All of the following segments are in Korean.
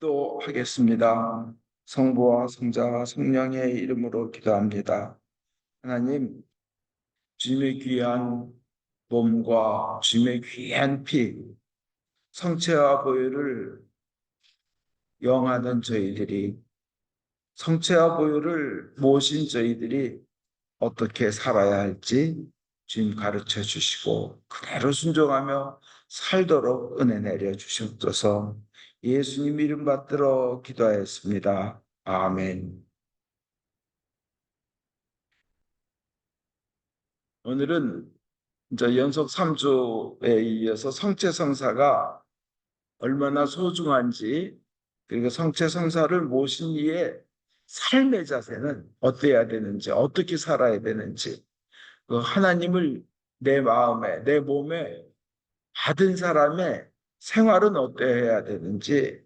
기도하겠습니다. 성부와 성자와 성령의 이름으로 기도합니다. 하나님, 주님의 귀한 몸과 주님의 귀한 피, 성체와 보혈을 영하는 저희들이, 성체와 보혈을 모신 저희들이 어떻게 살아야 할지 주님 가르쳐 주시고 그대로 순종하며 살도록 은혜 내려 주시옵소서. 예수님 이름 받들어 기도하였습니다. 아멘. 오늘은 이제 연속 3주에 이어서 성체성사가 얼마나 소중한지, 그리고 성체성사를 모신 이의 삶의 자세는 어때야 되는지, 어떻게 살아야 되는지, 그 하나님을 내 마음에, 내 몸에 받은 사람의 생활은 어때야 되는지,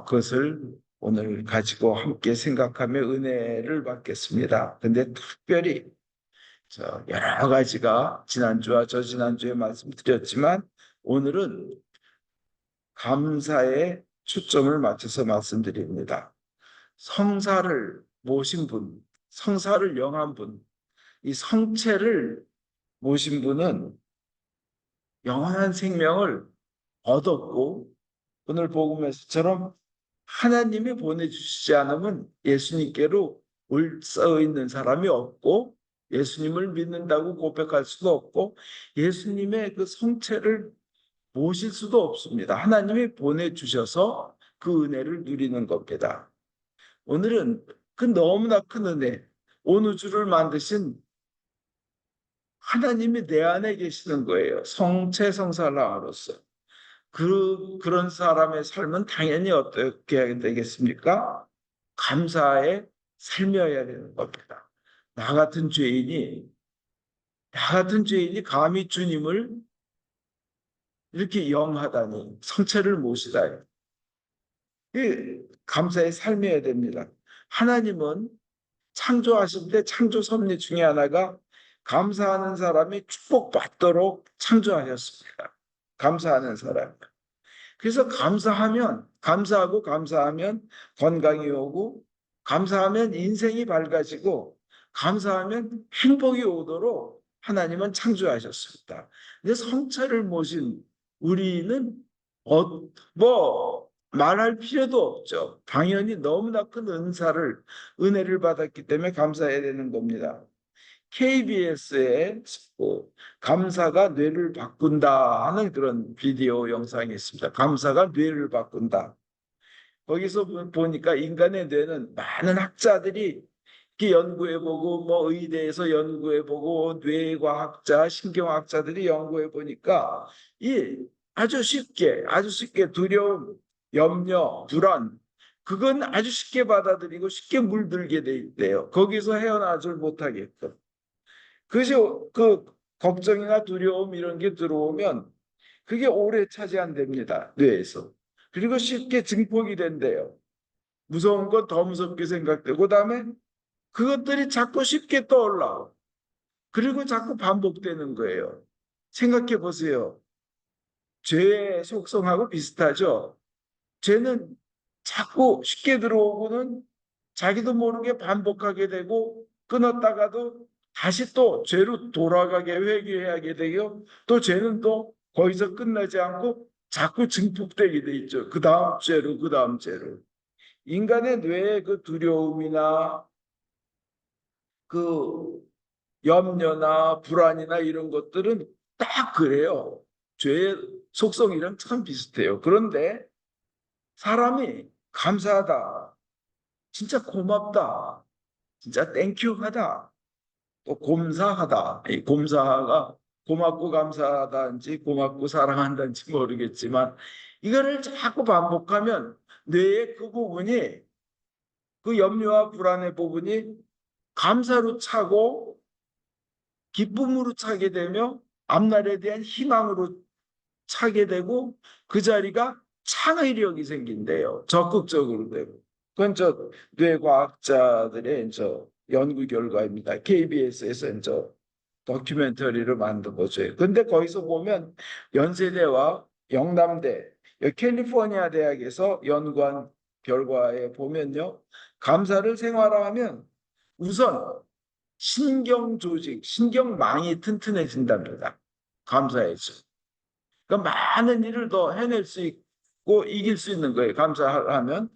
그것을 오늘 가지고 함께 생각하며 은혜를 받겠습니다. 근데 특별히 여러 가지가 지난주와 저지난주에 말씀드렸지만 오늘은 감사에 초점을 맞춰서 말씀드립니다. 성사를 모신 분, 성사를 영한 분, 이 성체를 모신 분은 영원한 생명을 얻었고, 오늘 복음에서처럼 하나님이 보내주시지 않으면 예수님께로 올 있는 사람이 없고, 예수님을 믿는다고 고백할 수도 없고, 예수님의 그 성체를 모실 수도 없습니다. 하나님이 보내주셔서 그 은혜를 누리는 겁니다. 오늘은 그 너무나 큰 은혜, 온 우주를 만드신 하나님이 내 안에 계시는 거예요. 성체성사라로서. 그런 사람의 삶은 당연히 어떻게 해야 되겠습니까? 감사의 삶이어야 되는 겁니다. 나 같은 죄인이, 나 같은 죄인이 감히 주님을 이렇게 영하다니, 성체를 모시다니. 이 감사의 삶이어야 됩니다. 하나님은 창조하실 때 창조 섭리 중에 하나가 감사하는 사람이 축복받도록 창조하셨습니다. 감사하는 사람. 그래서 감사하면 건강이 오고, 감사하면 인생이 밝아지고, 감사하면 행복이 오도록 하나님은 창조하셨습니다. 근데 성체를 모신 우리는 말할 필요도 없죠. 당연히 너무나 큰 은혜를 받았기 때문에 감사해야 되는 겁니다. KBS에 감사가 뇌를 바꾼다 하는 그런 비디오 영상이 있습니다. 감사가 뇌를 바꾼다. 거기서 보니까 인간의 뇌는 많은 학자들이 이렇게 연구해보고, 뭐 의대에서 연구해보고, 뇌과학자, 신경학자들이 연구해보니까 아주 쉽게 두려움, 염려, 불안, 그건 아주 쉽게 받아들이고 쉽게 물들게 돼 있대요. 거기서 헤어나질 못하게끔. 그것이 그 걱정이나 두려움 이런 게 들어오면 그게 오래 차지 안 됩니다. 뇌에서. 그리고 쉽게 증폭이 된대요. 무서운 건 더 무섭게 생각되고, 그다음에 그것들이 자꾸 쉽게 떠올라. 그리고 자꾸 반복되는 거예요. 생각해 보세요. 죄의 속성하고 비슷하죠. 죄는 자꾸 쉽게 들어오고는 자기도 모르게 반복하게 되고, 끊었다가도 다시 또 죄로 돌아가게 회개하게 되고, 또 죄는 또 거기서 끝나지 않고 자꾸 증폭되게 돼 있죠. 그 다음 죄로, 그 다음 죄로. 인간의 뇌의 그 두려움이나 그 염려나 불안이나 이런 것들은 딱 그래요. 죄의 속성이랑 참 비슷해요. 그런데 사람이 감사하다, 진짜 고맙다, 진짜 땡큐하다, 또 곰사하다. 이 곰사가 고맙고 감사하다인지 고맙고 사랑한다인지 모르겠지만, 이거를 자꾸 반복하면 뇌의 그 부분이, 그 염려와 불안의 부분이 감사로 차고 기쁨으로 차게 되며 앞날에 대한 희망으로 차게 되고, 그 자리가 창의력이 생긴대요. 적극적으로 되고. 그건 뇌과학자들의 연구 결과입니다. KBS에서 다큐멘터리를 만든 거죠. 근데 거기서 보면 연세대와 영남대, 캘리포니아 대학에서 연구한 결과에 보면요. 감사를 생활화하면 우선 신경 조직, 신경망이 튼튼해진답니다. 감사해서. 그러니까 많은 일을 더 해낼 수 있고 이길 수 있는 거예요. 감사하면.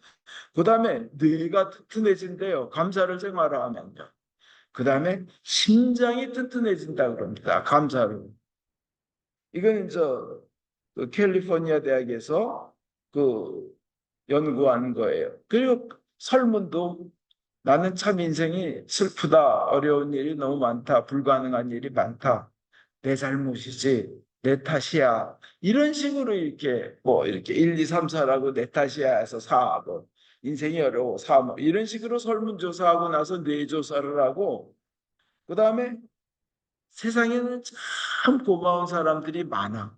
그 다음에 뇌가 튼튼해진대요. 감사를 생활화하면요. 그 다음에 심장이 튼튼해진다 그럽니다. 감사로. 이건 그 캘리포니아 대학에서 그 연구하는 거예요. 그리고 설문도 나는 참 인생이 슬프다. 어려운 일이 너무 많다. 불가능한 일이 많다. 내 잘못이지. 내 탓이야. 이런 식으로 이렇게 뭐 이렇게 1, 2, 3, 4라고 내 탓이야 해서 4, 뭐 인생이 어려워 4, 뭐 이런 식으로 설문조사하고 나서 뇌조사를 하고 그다음에 세상에는 참 고마운 사람들이 많아.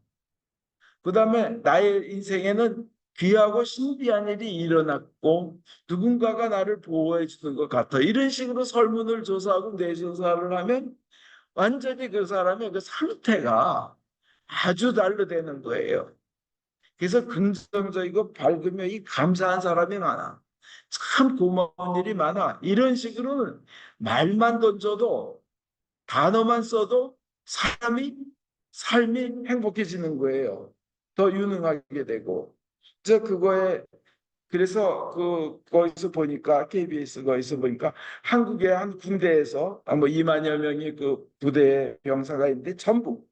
그다음에 나의 인생에는 귀하고 신비한 일이 일어났고 누군가가 나를 보호해 주는 것 같아. 이런 식으로 설문을 조사하고 뇌조사를 하면 완전히 그 사람의 그 상태가 아주 달로 되는 거예요. 그래서 긍정적이고 밝으며 이 감사한 사람이 많아. 참 고마운 일이 많아. 이런 식으로는 말만 던져도 단어만 써도 사람이 삶이 행복해지는 거예요. 더 유능하게 되고. 그거에 그래서 거기서 보니까 KBS 거기서 보니까 한국의 한 군대에서 뭐 2만여 명의 그 부대 병사가 있는데 전부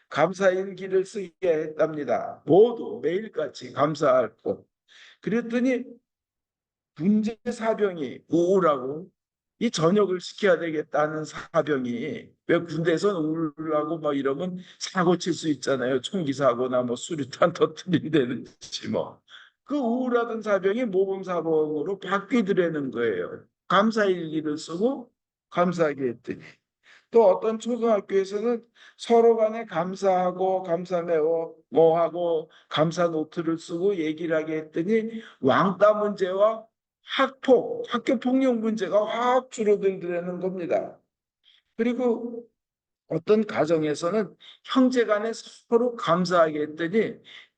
감사일기를 쓰게 했답니다. 모두 매일같이 감사하고 그랬더니 문제 사병이 우울하고 이 전역을 시켜야 되겠다는 사병이 왜 군대에서는 우울하고 뭐 이러면 사고 칠 수 있잖아요. 총기 사고나 뭐 수류탄 터뜨린다든지 뭐. 그 우울하던 사병이 모범 사병으로 바뀌더라는 거예요. 감사일기를 쓰고 감사하게 했더니 또 어떤 초등학교에서는 서로 간에 감사하고 감사메모 뭐 하고 감사 노트를 쓰고 얘기를 하게 했더니 왕따 문제와 학폭, 학교 폭력 문제가 확 줄어들더라는 겁니다. 그리고 어떤 가정에서는 형제 간에 서로 감사하게 했더니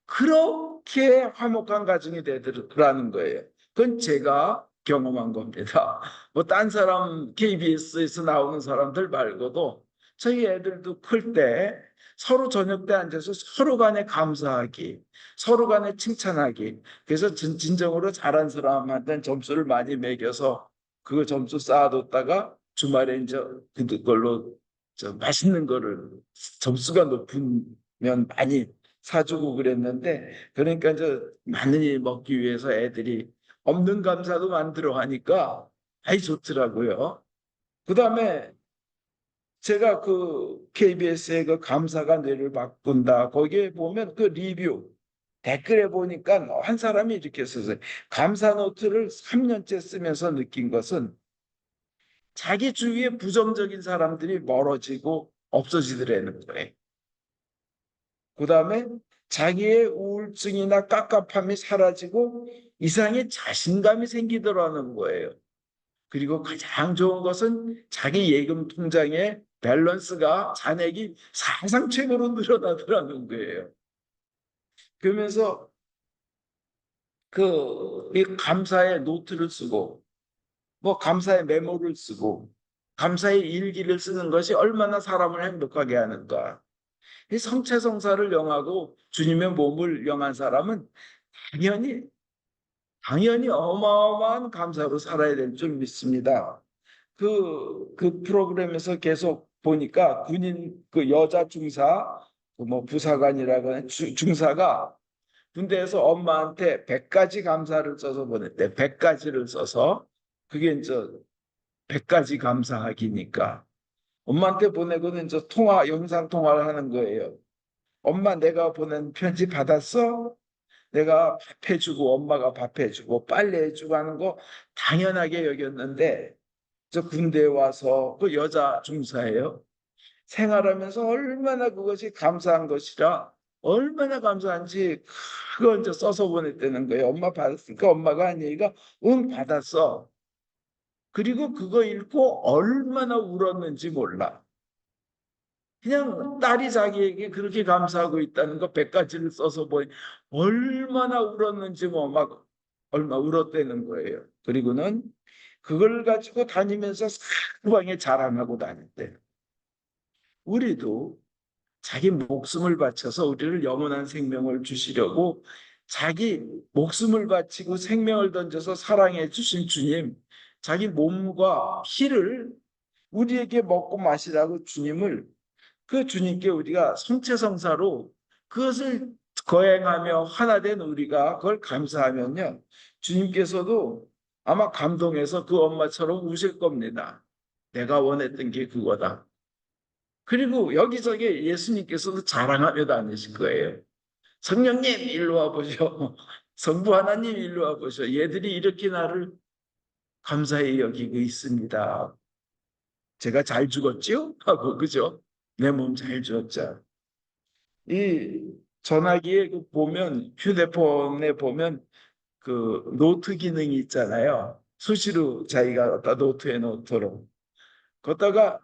그렇게 화목한 가정이 되더라는 거예요. 그건 제가 경험한 겁니다. 뭐 딴 사람 KBS에서 나오는 사람들 말고도 저희 애들도 클 때 서로 저녁 때 앉아서 서로 간에 감사하기, 서로 간에 칭찬하기. 그래서 진정으로 잘한 사람한테는 점수를 많이 매겨서 그 점수 쌓아뒀다가 주말에 이제 그걸로 맛있는 거를 점수가 높으면 많이 사주고 그랬는데 그러니까 많이 먹기 위해서 애들이 없는 감사도 만들어 하니까 아이 좋더라고요. 그다음에 제가 그 KBS의 그 감사가 뇌를 바꾼다 거기에 보면 그 리뷰 댓글에 보니까 한 사람이 이렇게 썼어요. 감사 노트를 3년째 쓰면서 느낀 것은 자기 주위에 부정적인 사람들이 멀어지고 없어지더라는 거예요. 그 다음에 자기의 우울증이나 깝깝함이 사라지고 이상의 자신감이 생기더라는 거예요. 그리고 가장 좋은 것은 자기 예금 통장의 밸런스가 잔액이 사상 최고로 늘어나더라는 거예요. 그러면서 이 감사의 노트를 쓰고 뭐 감사의 메모를 쓰고 감사의 일기를 쓰는 것이 얼마나 사람을 행복하게 하는가. 이 성체성사를 영하고 주님의 몸을 영한 사람은 당연히 어마어마한 감사로 살아야 될 줄 믿습니다. 그 프로그램에서 계속 보니까 군인 그 여자 중사 뭐 부사관이라거나 중사가 군대에서 엄마한테 100가지 감사를 써서 보냈대. 100가지를 써서 그게 이제 100가지 감사하기니까 엄마한테 보내고는 이제 영상 통화를 하는 거예요. 엄마 내가 보낸 편지 받았어? 내가 밥해주고 엄마가 밥해주고 빨래해주고 하는 거 당연하게 여겼는데 저 군대에 와서 그 여자 중사예요. 생활하면서 얼마나 그것이 감사한 것이라 얼마나 감사한지 그걸 이제 써서 보냈다는 거예요. 엄마 받았으니까 엄마가 한 얘기가 응 받았어. 그리고 그거 읽고 얼마나 울었는지 몰라. 그냥 딸이 자기에게 그렇게 감사하고 있다는 거 100가지를 써서 보니 얼마나 울었는지 뭐 막 얼마 울었다는 거예요. 그리고는 그걸 가지고 다니면서 상방에 자랑하고 다녔대요. 우리도 자기 목숨을 바쳐서 우리를 영원한 생명을 주시려고 자기 목숨을 바치고 생명을 던져서 사랑해 주신 주님, 자기 몸과 피를 우리에게 먹고 마시라고 주님을 그 주님께 우리가 성체성사로 그것을 거행하며 하나 된 우리가 그걸 감사하면요. 주님께서도 아마 감동해서 그 엄마처럼 우실 겁니다. 내가 원했던 게 그거다. 그리고 여기저기 예수님께서도 자랑하며 다니실 거예요. 성령님 일로 와보셔. 성부 하나님 일로 와보셔. 얘들이 이렇게 나를 감사히 여기고 있습니다. 제가 잘 죽었지요? 하고 그죠? 내 몸 잘 주었죠. 이 전화기에 보면 휴대폰에 보면 그 노트 기능이 있잖아요. 수시로 자기가 갖다 노트에 놓도록. 거기다가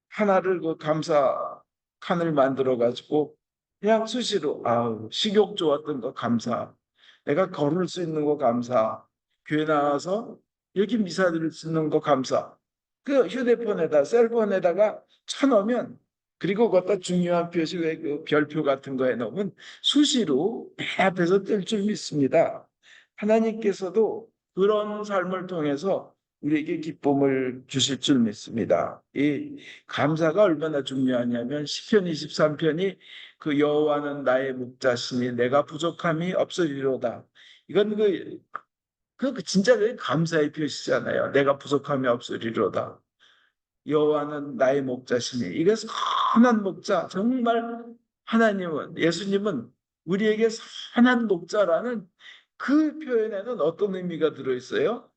하나를 그 감사 칸을 만들어 가지고 그냥 수시로 아우 식욕 좋았던 거 감사. 내가 걸을 수 있는 거 감사. 교회 나와서 이렇게 미사 드릴 수 있는 거 감사. 그 휴대폰에다 셀폰에다가 쳐놓으면 그리고 거기다 중요한 표시 그 별표 같은 거에 넣으면 수시로 내 앞에서 뜰 줄 믿습니다. 하나님께서도 그런 삶을 통해서 우리에게 기쁨을 주실 줄 믿습니다. 이 감사가 얼마나 중요하냐면 시편 23편이 그 여호와는 나의 목자시니 내가 부족함이 없으리로다. 이건 그 진짜 그 감사의 표시잖아요. 내가 부족함이 없으리로다. 여호와는 나의 목자시니 이게 선한 목자 정말 하나님은 예수님은 우리에게 선한 목자라는 그 표현에는 어떤 의미가 들어있어요?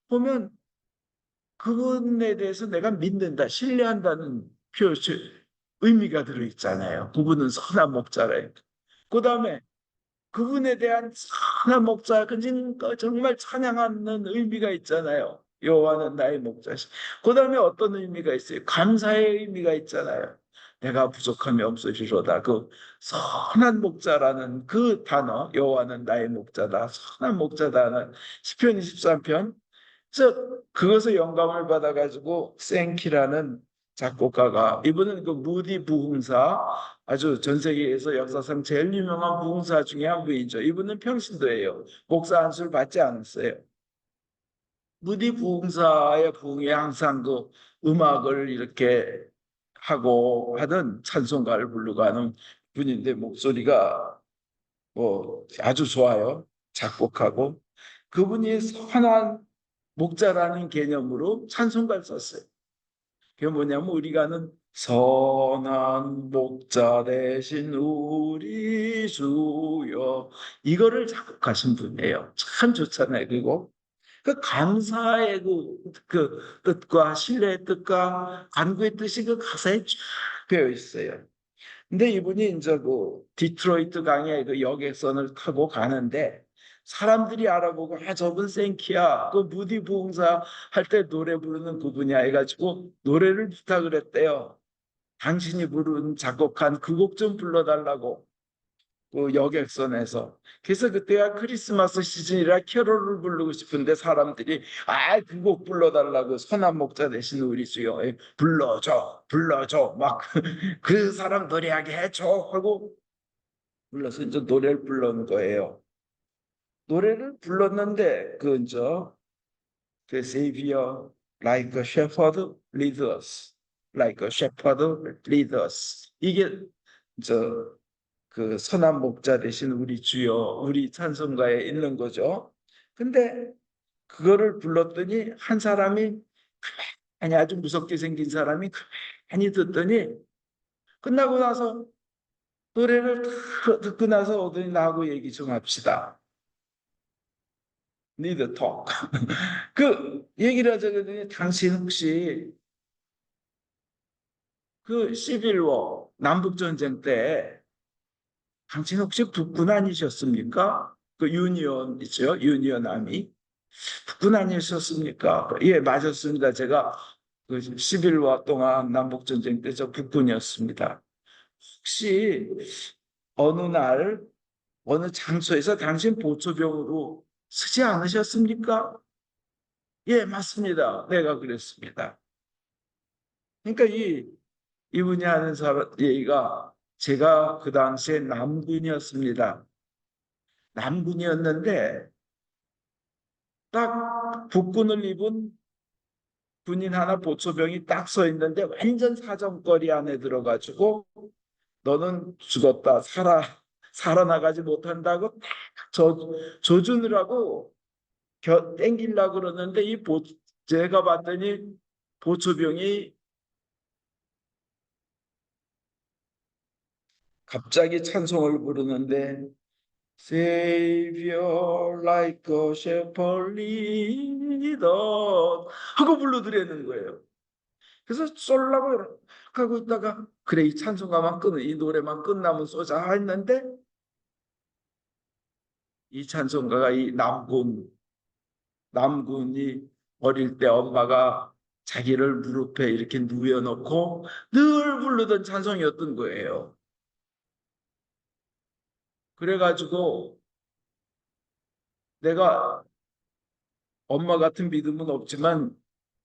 보면 그분에 대해서 내가 믿는다, 신뢰한다는 표시, 의미가 들어있잖아요. 그분은 선한 목자래. 그 다음에 그분에 대한 선한 목자, 정말 찬양하는 의미가 있잖아요. 여호와는 나의 목자시. 그 다음에 어떤 의미가 있어요? 감사의 의미가 있잖아요. 내가 부족함이 없으리로다. 그 선한 목자라는 그 단어, 여호와는 나의 목자다. 선한 목자다는 시편 23편. 그래서 그것을 영감을 받아가지고 생키라는 작곡가가 이분은 그 무디 부흥사 아주 전 세계에서 역사상 제일 유명한 부흥사 중에 한 분이죠. 이분은 평신도예요. 목사 안수를 받지 않았어요. 무디 부흥사의 부흥에 항상 그 음악을 이렇게 하고 하던 찬송가를 부르고 하는 분인데 목소리가 뭐 아주 좋아요. 작곡하고 그분이 선한 목자라는 개념으로 찬송가를 썼어요. 그게 뭐냐면 우리가 아는 선한 목자 되신 우리 주여 이거를 작곡하신 분이에요. 참 좋잖아요. 그리고 그 감사의 그 뜻과 신뢰의 뜻과 간구의 뜻이 그 가사에 쫙 되어 있어요. 근데 이분이 이제 그 디트로이트 강의 그 여객선을 타고 가는데 사람들이 알아보고 아 저분 생키야 그 무디 부흥사 할 때 노래 부르는 그분이야 해가지고 노래를 부탁을 했대요. 당신이 부른 작곡한 그 곡 좀 불러달라고 그 여객선에서. 그래서 그때가 크리스마스 시즌이라 캐롤을 부르고 싶은데 사람들이 아 그 곡 불러달라고 선한 목자 되신 우리 주여 불러줘 불러줘 막 그 사람 노래하게 해줘 하고 불러서 이제 노래를 불러는 거예요. 노래를 불렀는데 그 Savior like a shepherd lead us like a shepherd lead us 이게 그 선한 목자 되신 우리 주여 우리 찬송가에 있는 거죠. 근데 그거를 불렀더니 한 사람이 가만히 아주 무섭게 생긴 사람이 가만히 듣더니 끝나고 나서 노래를 다 듣고 나서 오더니 나하고 얘기 좀 합시다. Need to talk. 그 얘기를 하자더니 당신 혹시 그 시빌워 남북전쟁 때 당신 혹시 북군 아니셨습니까? 그 유니온 있죠? 유니온 아미. 북군 아니셨습니까? 예, 맞았습니다. 제가 그 11화 동안 남북전쟁 때 저 국군이었습니다. 혹시 어느 날 어느 장소에서 당신 보초병으로 쓰지 않으셨습니까? 예, 맞습니다. 내가 그랬습니다. 그러니까 이분이 하는 얘기가 제가 그 당시에 남군이었습니다. 남군이었는데 딱 복군을 입은 군인 하나 보초병이 딱 서 있는데 완전 사정거리 안에 들어가지고 너는 죽었다 살아나가지 못한다고 딱 조준을 하고 땡기려고 그러는데 제가 봤더니 보초병이 갑자기 찬송을 부르는데 Savior like a shepherd lead us 하고 불러드리는 거예요. 그래서 쏠라고 하고 있다가 그래 이 찬송가만 이 노래만 끝나면 쏘자 했는데 이 찬송가가 이 남군이 어릴 때 엄마가 자기를 무릎에 이렇게 누워놓고 늘 부르던 찬송이었던 거예요. 그래가지고 내가 엄마 같은 믿음은 없지만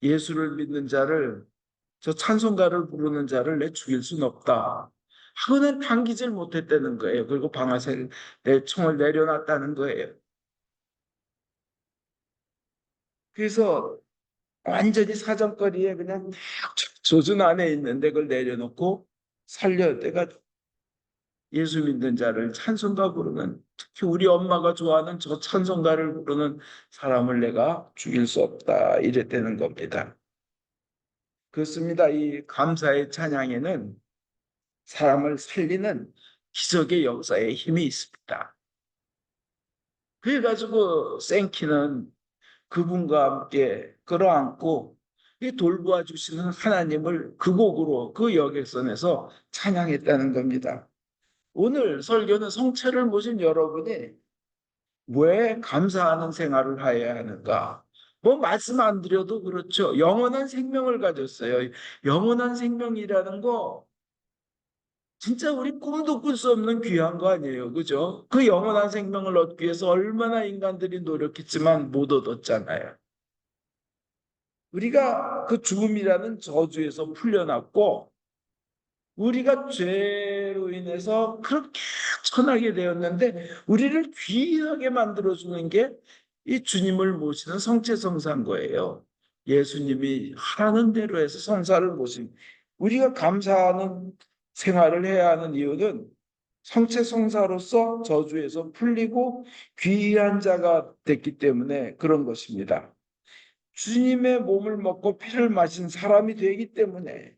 예수를 믿는 자를 저 찬송가를 부르는 자를 내 죽일 수는 없다. 하고는 당기질 못했다는 거예요. 그리고 방아쇠 내 총을 내려놨다는 거예요. 그래서 완전히 사정거리에 그냥 조준 안에 있는데 그걸 내려놓고 살려 내가 예수 믿는 자를 찬송가 부르는 특히 우리 엄마가 좋아하는 저 찬송가를 부르는 사람을 내가 죽일 수 없다 이랬다는 겁니다. 그렇습니다. 이 감사의 찬양에는 사람을 살리는 기적의 역사에 힘이 있습니다. 그래가지고 생키는 그분과 함께 끌어안고 이 돌보아 주시는 하나님을 그 곡으로 그 여객선에서 찬양했다는 겁니다. 오늘 설교는 성체를 모신 여러분이 왜 감사하는 생활을 해야 하는가? 뭐 말씀 안 드려도 그렇죠. 영원한 생명을 가졌어요. 영원한 생명이라는 거 진짜 우리 꿈도 꿀 수 없는 귀한 거 아니에요. 그죠? 그 영원한 생명을 얻기 위해서 얼마나 인간들이 노력했지만 못 얻었잖아요. 우리가 그 죽음이라는 저주에서 풀려났고 우리가 죄로 인해서 그렇게 천하게 되었는데 우리를 귀하게 만들어주는 게 이 주님을 모시는 성체성사인 거예요. 예수님이 하라는 대로 해서 성사를 모신 우리가 감사하는 생활을 해야 하는 이유는 성체성사로서 저주에서 풀리고 귀한 자가 됐기 때문에 그런 것입니다. 주님의 몸을 먹고 피를 마신 사람이 되기 때문에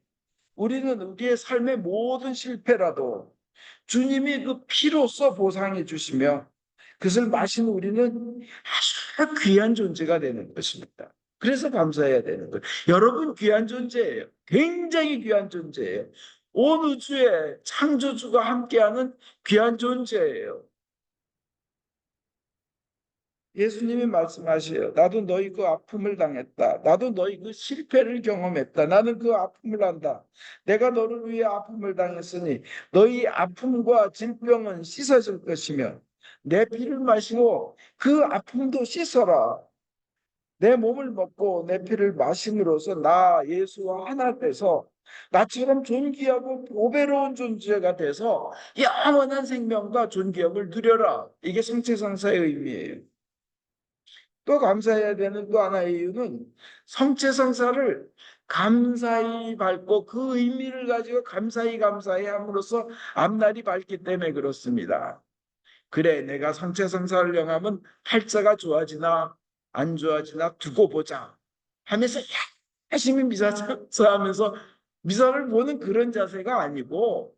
우리는 우리의 삶의 모든 실패라도 주님이 그 피로써 보상해 주시며 그것을 마신 우리는 아주 귀한 존재가 되는 것입니다. 그래서 감사해야 되는 거예요. 여러분 귀한 존재예요. 굉장히 귀한 존재예요. 온 우주에 창조주가 함께하는 귀한 존재예요. 예수님이 말씀하셔요. 나도 너희 그 아픔을 당했다. 나도 너희 그 실패를 경험했다. 나는 그 아픔을 안다. 내가 너를 위해 아픔을 당했으니 너희 아픔과 질병은 씻어질 것이며 내 피를 마시고 그 아픔도 씻어라. 내 몸을 먹고 내 피를 마심으로써 나 예수와 하나 돼서 나처럼 존귀하고 보배로운 존재가 돼서 영원한 생명과 존귀함을 누려라. 이게 성체상사의 의미예요. 또 감사해야 되는 또 하나의 이유는 성체성사를 감사히 밟고 그 의미를 가지고 감사히 함으로써 앞날이 밝기 때문에 그렇습니다. 그래 내가 성체성사를 영하면 팔자가 좋아지나 안 좋아지나 두고 보자 하면서 열심히 미사하면서 미사를 보는 그런 자세가 아니고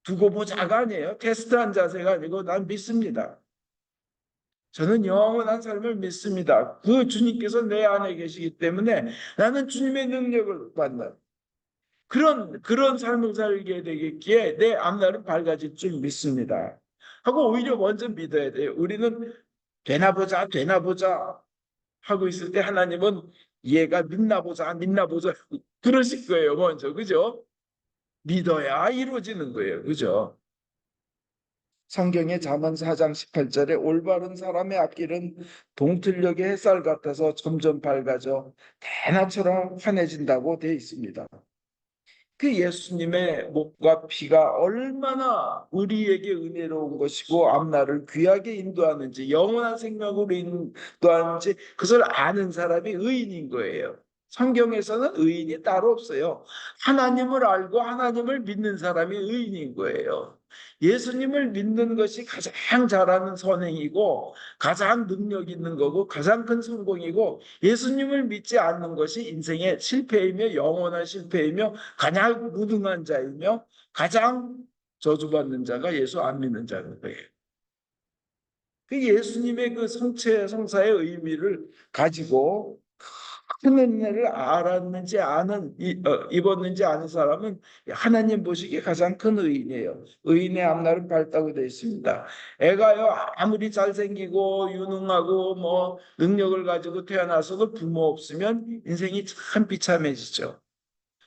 두고 보자가 아니에요. 테스트한 자세가 아니고 난 믿습니다. 저는 영원한 삶을 믿습니다. 그 주님께서 내 안에 계시기 때문에 나는 주님의 능력을 받는 그런 삶을 살게 되겠기에 내 앞날은 밝아질 줄 믿습니다. 하고 오히려 먼저 믿어야 돼요. 우리는 되나 보자 하고 있을 때 하나님은 얘가 믿나 보자, 안 믿나 보자. 그러실 거예요, 먼저. 그죠? 믿어야 이루어지는 거예요. 그죠? 성경의 잠언 4장 18절에 올바른 사람의 앞길은 동틀녘의 햇살 같아서 점점 밝아져 대낮처럼 환해진다고 되어 있습니다. 그 예수님의 목과 피가 얼마나 우리에게 은혜로운 것이고 앞날을 귀하게 인도하는지, 영원한 생명으로 인도하는지 그것을 아는 사람이 의인인 거예요. 성경에서는 의인이 따로 없어요. 하나님을 알고 하나님을 믿는 사람이 의인인 거예요. 예수님을 믿는 것이 가장 잘하는 선행이고 가장 능력 있는 거고 가장 큰 성공이고, 예수님을 믿지 않는 것이 인생의 실패이며 영원한 실패이며 가장 무능한 자이며 가장 저주받는 자가 예수 안 믿는 자인 거예요. 그 예수님의 그 성체 성사의 의미를 가지고 큰 은혜를 알았는지 입었는지 아는 사람은 하나님 보시기에 가장 큰 의인이에요. 의인의 앞날은 밝다고 되어 있습니다. 애가요, 아무리 잘생기고 유능하고 뭐 능력을 가지고 태어나서도 부모 없으면 인생이 참 비참해지죠.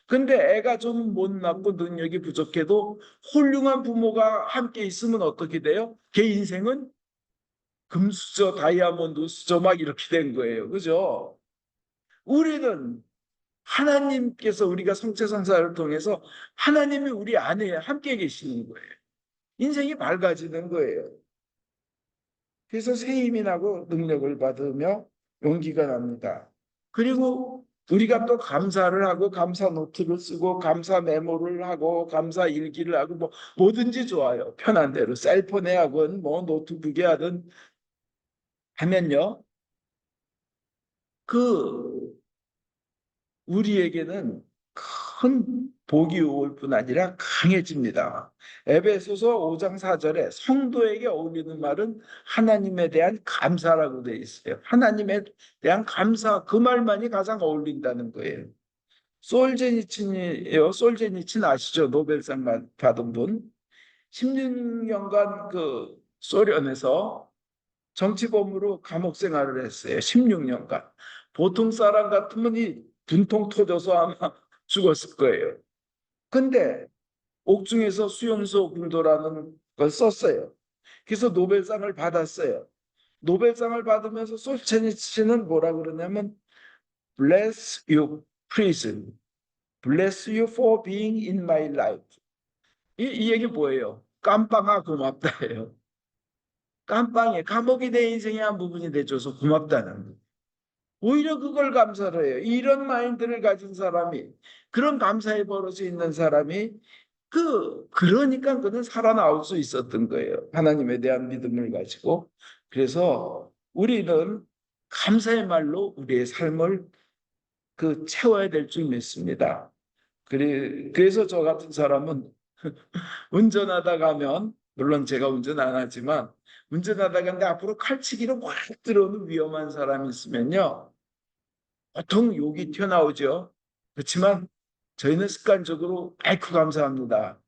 근데 애가 좀 못났고 능력이 부족해도 훌륭한 부모가 함께 있으면 어떻게 돼요? 걔 인생은 금수저, 다이아몬드 수저 막 이렇게 된 거예요. 그죠? 우리는 하나님께서 우리가 성체성사를 통해서 하나님이 우리 안에 함께 계시는 거예요. 인생이 밝아지는 거예요. 그래서 새 힘이 나고 능력을 받으며 용기가 납니다. 그리고 우리가 또 감사를 하고 감사 노트를 쓰고 감사 메모를 하고 감사 일기를 하고 뭐 뭐든지 좋아요. 편한 대로 셀폰에 하건 뭐 노트북에 하든 하면요. 그 우리에게는 큰 복이 올 뿐 아니라 강해집니다. 에베소서 5장 4절에 성도에게 어울리는 말은 하나님에 대한 감사라고 되어 있어요. 하나님에 대한 감사, 그 말만이 가장 어울린다는 거예요. 솔제니친이에요. 솔제니친 아시죠? 노벨상 받은 분. 16년간 그 소련에서 정치범으로 감옥 생활을 했어요. 16년간. 보통 사람 같으면 이 분통 터져서 아마 죽었을 거예요. 근데 옥중에서 수용소 군도라는 걸 썼어요. 그래서 노벨상을 받았어요. 노벨상을 받으면서 솔제니치는 뭐라 그러냐면 Bless you, prison. Bless you for being in my life. 이 얘기 뭐예요? 깜빵아 고맙다예요. 깜빵에 감옥이 내 인생의 한 부분이 돼줘서 고맙다는 거. 오히려 그걸 감사를 해요. 이런 마인드를 가진 사람이, 그런 감사의 버릇이 있는 사람이 그러니까 그는 살아나올 수 있었던 거예요. 하나님에 대한 믿음을 가지고. 그래서 우리는 감사의 말로 우리의 삶을 채워야 될 줄 믿습니다. 그래서 저 같은 사람은 운전하다 가면, 물론 제가 운전 안 하지만 운전하다 가는데 앞으로 칼치기로 확 들어오는 위험한 사람이 있으면요, 보통 욕이 튀어나오죠. 그렇지만 저희는 습관적으로 아이쿠 감사합니다.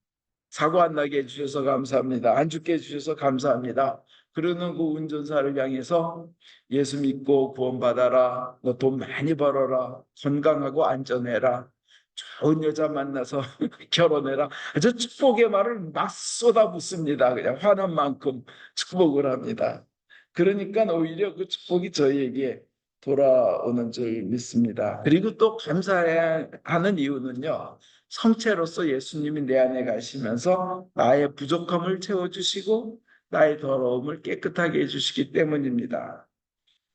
사고 안 나게 해주셔서 감사합니다. 안 죽게 해주셔서 감사합니다. 그러는 그 운전사를 향해서 예수 믿고 구원받아라. 너 돈 많이 벌어라. 건강하고 안전해라. 좋은 여자 만나서 결혼해라. 저 축복의 말을 막 쏟아붓습니다. 그냥 화난 만큼 축복을 합니다. 그러니까 오히려 그 축복이 저희에게 돌아오는 줄 믿습니다. 그리고 또 감사해야 하는 이유는요, 성체로서 예수님이 내 안에 가시면서 나의 부족함을 채워주시고 나의 더러움을 깨끗하게 해주시기 때문입니다.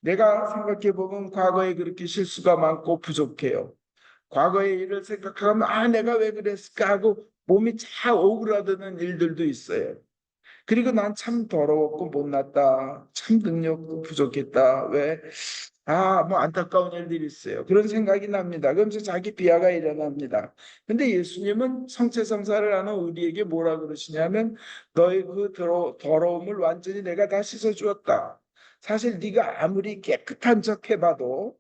내가 생각해 보면 과거에 그렇게 실수가 많고 부족해요. 과거의 일을 생각하면 내가 왜 그랬을까 하고 몸이 차 오그라드는 일들도 있어요. 그리고 난 참 더러웠고 못났다. 참 능력도 부족했다. 왜? 뭐 안타까운 일들이 있어요. 그런 생각이 납니다. 그러면서 자기 비하가 일어납니다. 근데 예수님은 성체성사를 하는 우리에게 뭐라 그러시냐면 너의 그 더러움을 완전히 내가 다 씻어주었다. 사실 네가 아무리 깨끗한 척 해봐도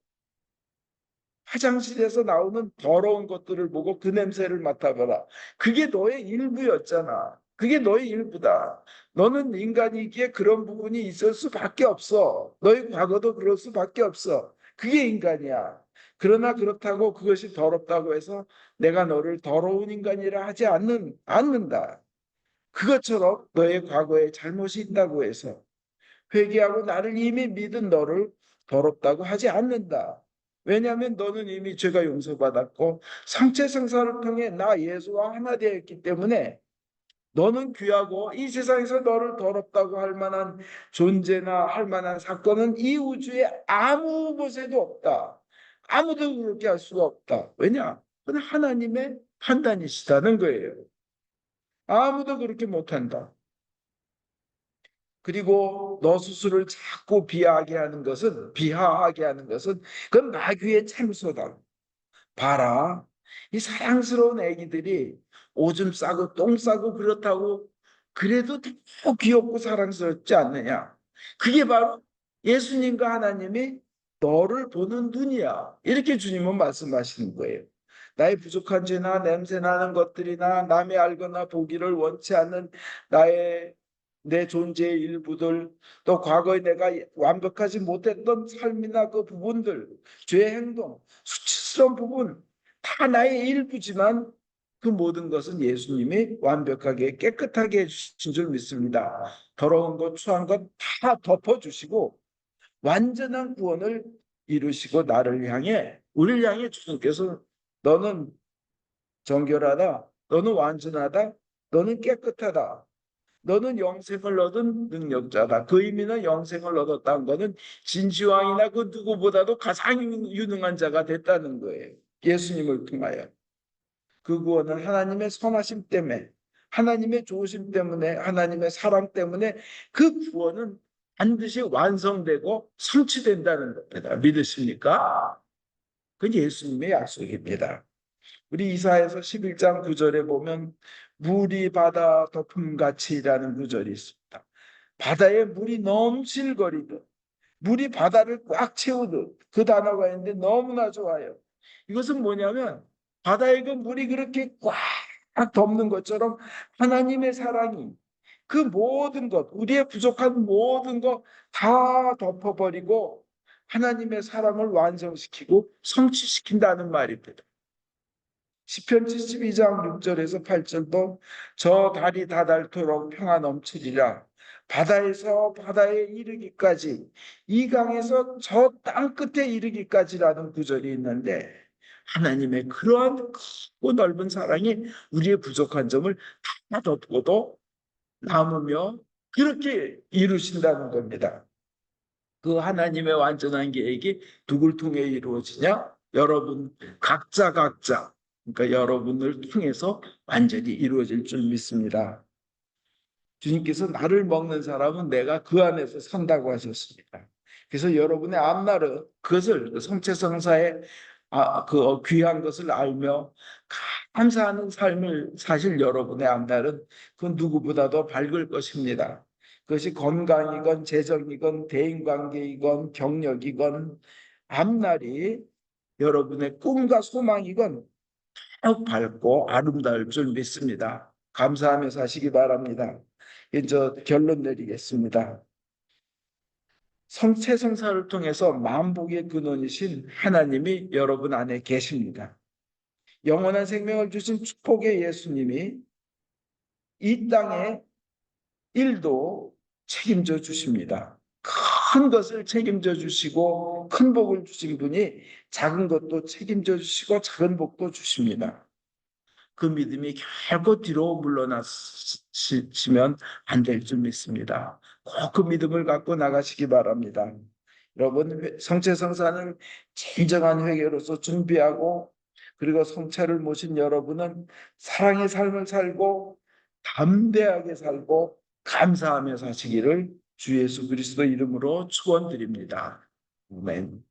화장실에서 나오는 더러운 것들을 보고 그 냄새를 맡아봐라. 그게 너의 일부였잖아. 그게 너의 일부다. 너는 인간이기에 그런 부분이 있을 수밖에 없어. 너의 과거도 그럴 수밖에 없어. 그게 인간이야. 그러나 그렇다고 그것이 더럽다고 해서 내가 너를 더러운 인간이라 하지 않는다. 그것처럼 너의 과거에 잘못이 있다고 해서 회개하고 나를 이미 믿은 너를 더럽다고 하지 않는다. 왜냐하면 너는 이미 죄가 용서받았고 성체 성사를 통해 나 예수와 하나 되었기 때문에 너는 귀하고 이 세상에서 너를 더럽다고 할 만한 존재나 할 만한 사건은 이 우주에 아무 곳에도 없다. 아무도 그렇게 할 수가 없다. 왜냐? 그건 하나님의 판단이시다는 거예요. 아무도 그렇게 못한다. 그리고 너 스스로를 자꾸 비하하게 하는 것은 그건 마귀의 참소다. 봐라. 이 사랑스러운 애기들이 오줌 싸고 똥 싸고 그렇다고 그래도 더 귀엽고 사랑스럽지 않느냐. 그게 바로 예수님과 하나님이 너를 보는 눈이야. 이렇게 주님은 말씀하시는 거예요. 나의 부족한 죄나 냄새나는 것들이나 남의 알거나 보기를 원치 않는 내 존재의 일부들, 또 과거에 내가 완벽하지 못했던 삶이나 그 부분들, 죄의 행동, 수치스러운 부분, 다 나의 일부지만 그 모든 것은 예수님이 완벽하게 깨끗하게 해주신 줄 믿습니다. 더러운 것, 추한 것 다 덮어주시고 완전한 구원을 이루시고 우리를 향해 주님께서 너는 정결하다, 너는 완전하다, 너는 깨끗하다. 너는 영생을 얻은 능력자다. 그 의미는 영생을 얻었다는 것은 진시황이나 그 누구보다도 가장 유능한 자가 됐다는 거예요. 예수님을 통하여. 그 구원은 하나님의 선하심 때문에, 하나님의 좋으심 때문에, 하나님의 사랑 때문에 그 구원은 반드시 완성되고 성취된다는 겁니다. 믿으십니까? 그건 예수님의 약속입니다. 우리 이사야서 11장 9절에 보면 물이 바다 덮음같이라는 구절이 있습니다. 바다에 물이 넘실거리듯 물이 바다를 꽉 채우듯 그 단어가 있는데 너무나 좋아요. 이것은 뭐냐면 바다에 그 물이 그렇게 꽉 덮는 것처럼 하나님의 사랑이 그 모든 것, 우리의 부족한 모든 것 다 덮어버리고 하나님의 사랑을 완성시키고 성취시킨다는 말입니다. 시편 72장 6절에서 8절도 저 달이 다닳도록 평화 넘치리라. 바다에서 바다에 이르기까지 이 강에서 저 땅 끝에 이르기까지라는 구절이 있는데 하나님의 그러한 크고 넓은 사랑이 우리의 부족한 점을 다 덮고도 남으며 그렇게 이루신다는 겁니다. 그 하나님의 완전한 계획이 누굴 통해 이루어지냐? 여러분 각자 그러니까 여러분을 통해서 완전히 이루어질 줄 믿습니다. 주님께서 나를 먹는 사람은 내가 그 안에서 산다고 하셨습니다. 그래서 여러분의 앞날은 그것을 성체성사의 그 귀한 것을 알며 감사하는 삶을 사실 여러분의 앞날은 그 누구보다도 밝을 것입니다. 그것이 건강이건 재정이건 대인관계이건 경력이건 앞날이 여러분의 꿈과 소망이건 쭉 밝고 아름다울 줄 믿습니다. 감사하며 사시기 바랍니다. 이제 결론 내리겠습니다. 성체성사를 통해서 만복의 근원이신 하나님이 여러분 안에 계십니다. 영원한 생명을 주신 축복의 예수님이 이 땅의 일도 책임져 주십니다. 큰 것을 책임져 주시고 큰 복을 주신 분이 작은 것도 책임져 주시고 작은 복도 주십니다. 그 믿음이 결코 뒤로 물러나시면 안 될 줄 믿습니다. 꼭 그 믿음을 갖고 나가시기 바랍니다. 여러분 성체성사는 진정한 회개로서 준비하고 그리고 성체를 모신 여러분은 사랑의 삶을 살고 담대하게 살고 감사하며 사시기를 주 예수 그리스도 이름으로 축원드립니다. 아멘.